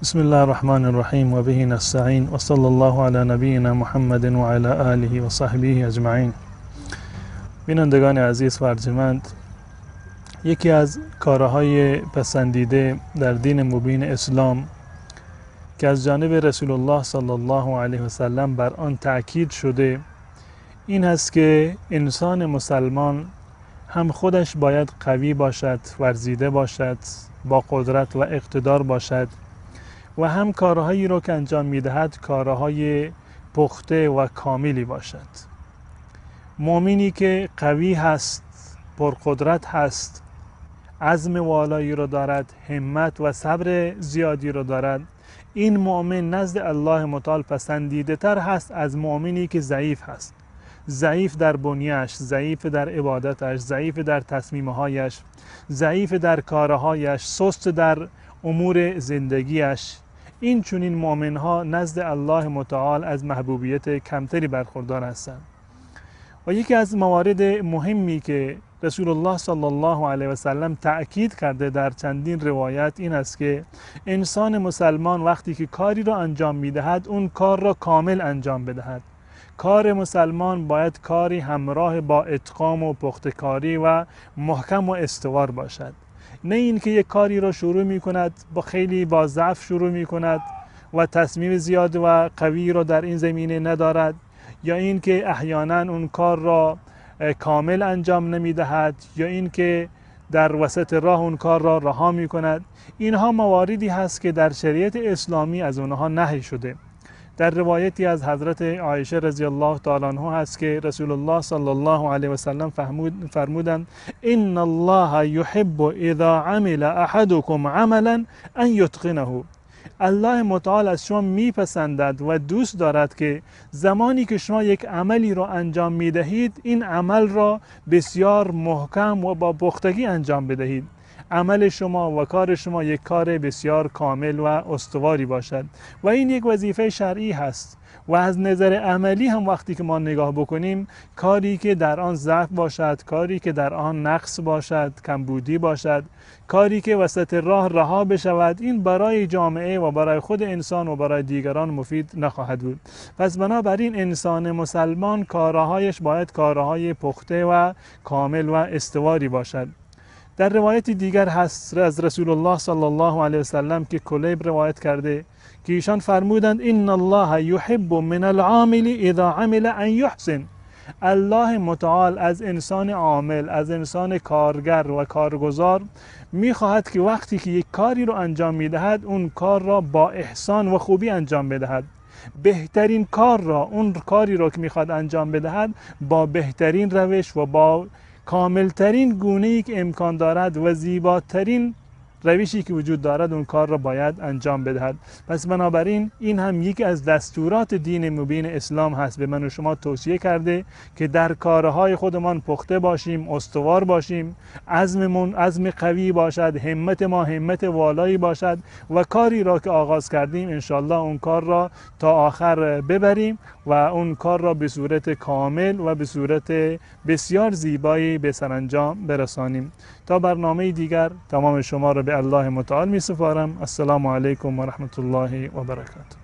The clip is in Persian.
بسم الله الرحمن الرحیم و به نستعین و صلی الله علی نبینا محمد و علی آله و صحبه اجمعین. بینندگان عزیز و ارجمند، یکی از کارهای پسندیده در دین مبین اسلام که از جانب رسول الله صلی الله علیه و سلم بر آن تأکید شده این است که انسان مسلمان هم خودش باید قوی باشد، ورزیده باشد، با قدرت و اقتدار باشد و هم کارهایی را که انجام میدهد کارهای پخته و کاملی باشد. مؤمنی که قوی هست، پرقدرت هست، عزم والایی را دارد، همت و صبر زیادی را دارد، این مؤمن نزد الله متعال پسندیده تر هست از مؤمنی که ضعیف هست. ضعیف در بنیه‌اش، ضعیف در عبادتش، ضعیف در تصمیمهایش، ضعیف در کارهایش، سست در امور زندگیش. این چنین مؤمنها نزد الله متعال از محبوبیت کمتری برخوردار هستند. و یکی از موارد مهمی که رسول الله صلی الله علیه و سلم تأکید کرده در چندین روایت این است که انسان مسلمان وقتی که کاری را انجام میدهد اون کار را کامل انجام بدهد. کار مسلمان باید کاری همراه با اتقام و پختکاری و محکم و استوار باشد، نه اینکه یک کاری را شروع می کند با ضعف شروع می کند و تصمیم زیاد و قوی را در این زمینه ندارد، یا اینکه احیانا اون کار را کامل انجام نمی دهد، یا اینکه در وسط راه اون کار را رها می کند. اینها مواردی هست که در شریعت اسلامی از اونها نهی شده. در روایتی از حضرت عایشه رضی الله تعالی عنها هست که رسول الله صلی الله علیه و سلم فرمودند ان الله یحب اذا عمل احدکم عملا ان یتقنه. الله متعال از شما میپسندد و دوست دارد که زمانی که شما یک عملی را انجام میدهید این عمل را بسیار محکم و با پختگی انجام بدهید. عمل شما و کار شما یک کار بسیار کامل و استواری باشد و این یک وظیفه شرعی هست. و از نظر عملی هم وقتی که ما نگاه بکنیم، کاری که در آن ضعف باشد، کاری که در آن نقص باشد، کمبودی باشد، کاری که وسط راه رها بشود، این برای جامعه و برای خود انسان و برای دیگران مفید نخواهد بود. پس بنابراین انسان مسلمان کارهایش باید کارهای پخته و کامل و استواری باشد. در روایت دیگر هست از رسول الله صلی الله علیه و سلم که کلیب روایت کرده که ایشان فرمودند ان الله یحب من العامل اذا عمل ان یحسن. الله متعال از انسان عامل، از انسان کارگر و کارگزار میخواهد که وقتی که یک کاری رو انجام میدهد اون کار را با احسان و خوبی انجام بدهد. بهترین کار را، اون کاری را که میخواد انجام بدهد با بهترین روش و با کاملترین گونه‌ای که امکان دارد و زیباترین روشی که وجود دارد اون کار را باید انجام بدهد. پس بنابراین این هم یکی از دستورات دین مبین اسلام هست. به من و شما توصیه کرده که در کارهای خودمان پخته باشیم، استوار باشیم، عزممون عزم قوی باشد، همت ما همت والایی باشد و کاری را که آغاز کردیم انشالله اون کار را تا آخر ببریم و اون کار را به صورت کامل و به صورت بسیار زیبایی به سرانجام برسانیم. تا برنامه دیگر تمام شما را به الله متعال می سپارم. السلام علیکم و رحمت الله و برکاته.